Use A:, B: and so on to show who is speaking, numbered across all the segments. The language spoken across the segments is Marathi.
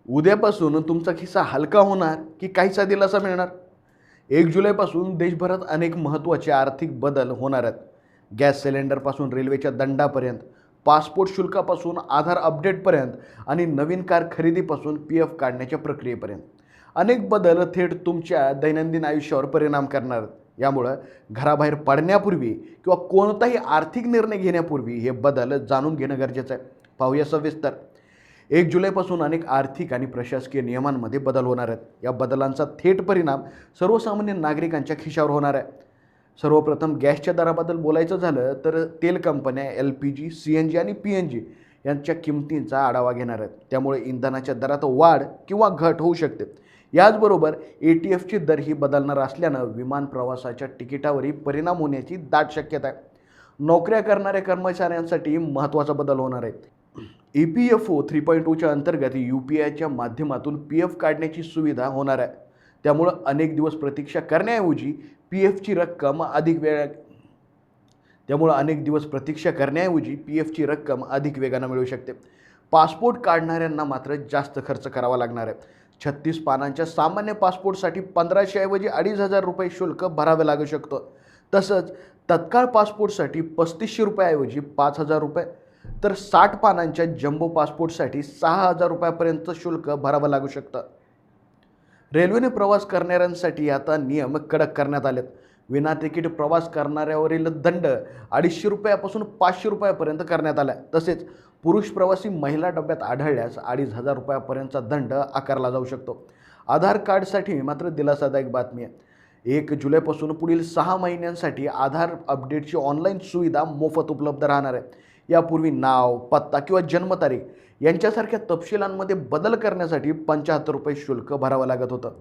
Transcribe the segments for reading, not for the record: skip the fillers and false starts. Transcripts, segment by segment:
A: उद्यापासून तुमचा खिसा हलका होणार की काहीसा दिलासा मिळणार? 1 जुलैपासून देशभरात अनेक महत्त्वाचे आर्थिक बदल होणार आहेत. गॅस सिलेंडरपासून रेल्वेच्या दंडापर्यंत, पासपोर्ट शुल्कापासून आधार अपडेटपर्यंत आणि नवीन कार खरेदीपासून PF काढण्याच्या प्रक्रियेपर्यंत. अनेक बदल थेट तुमच्या दैनंदिन आयुष्यावर परिणाम करणार आहेत. यामुळं घराबाहेर पडण्यापूर्वी किंवा कोणताही आर्थिक निर्णय घेण्यापूर्वी हे बदल जाणून घेणं गरजेचं आहे. पाहूया सविस्तर. 1 जुलैपासून अनेक आर्थिक आणि प्रशासकीय नियमांमध्ये बदल होणार आहेत. या बदलांचा थेट परिणाम सर्वसामान्य नागरिकांच्या खिशावर होणार आहे. सर्वप्रथम गॅसच्या दराबद्दल बोलायचं झालं तर तेल कंपन्या LPG, CNG आणि PNG यांच्या किमतींचा आढावा घेणार आहेत. त्यामुळे इंधनाच्या दरात वाढ किंवा घट होऊ शकते. याचबरोबर ATFची दरही बदलणार असल्यानं विमान प्रवासाच्या तिकिटावरही परिणाम होण्याची दाट शक्यता आहे. नोकऱ्या करणाऱ्या कर्मचाऱ्यांसाठी महत्त्वाचा बदल होणार आहे. EPFO 3.0च्या अंतर्गत UPIच्या माध्यमातून PF काढण्याची सुविधा होणार आहे. त्यामुळं अनेक दिवस प्रतीक्षा करण्याऐवजी PFची रक्कम अधिक वेगानं मिळू शकते. पासपोर्ट काढणाऱ्यांना मात्र जास्त खर्च करावा लागणार आहे. 36 पानांच्या सामान्य पासपोर्टसाठी 1500 ऐवजी 2500 रुपये शुल्क भरावे लागू शकतं. तसंच तत्काळ पासपोर्टसाठी 3500 रुपयाऐवजी 5000 रुपये, तर 60 पानांच्या जम्बो पासपोर्टसाठी 6000 रुपयापर्यंत शुल्क भरावं लागू शकतं. रेल्वेने प्रवास करणाऱ्यांसाठी आता नियम कडक करण्यात आलेत. विना तिकीट प्रवास करणाऱ्यावरील दंड 250 रुपयापासून 500 रुपयापर्यंत करण्यात आला. तसेच पुरुष प्रवासी महिला डब्यात आढळल्यास 2500 रुपयापर्यंतचा दंड आकारला जाऊ शकतो. आधार कार्डसाठी मात्र दिलासादायक बातमी आहे. 1 जुलैपासून पुढील 6 महिन्यांसाठी आधार अपडेटची ऑनलाईन सुविधा मोफत उपलब्ध राहणार आहे. यापूर्वी नाव, पत्ता किंवा जन्मतारीख यांच्यासारख्या तपशिलांमध्ये बदल करण्यासाठी 75 रुपये शुल्क भरावं लागत होतं.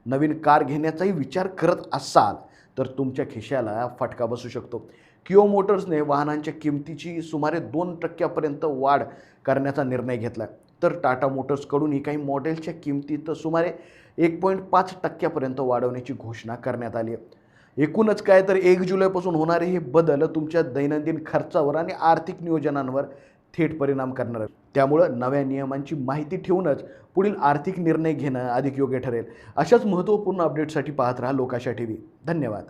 A: नवीन कार घेण्याचाही विचार करत असाल तर तुमच्या खिशाला फटका बसू शकतो. किओ मोटर्सने वाहनांच्या किमतीची सुमारे 2% वाढ करण्याचा निर्णय घेतला, तर टाटा मोटर्सकडूनही काही मॉडेलच्या किमतीत सुमारे 1.5% वाढवण्याची घोषणा करण्यात आली आहे. एकूणच काय तर 1 जुलैपासून होणारे हे बदल तुमच्या दैनंदिन खर्चावर आणि आर्थिक नियोजनांवर थेट परिणाम करणार आहेत. त्यामुळं नव्या नियमांची माहिती ठेवूनच पुढील आर्थिक निर्णय घेणं अधिक योग्य ठरेल. अशाच महत्त्वपूर्ण अपडेटसाठी पाहत राहा लोकाशा TV. धन्यवाद.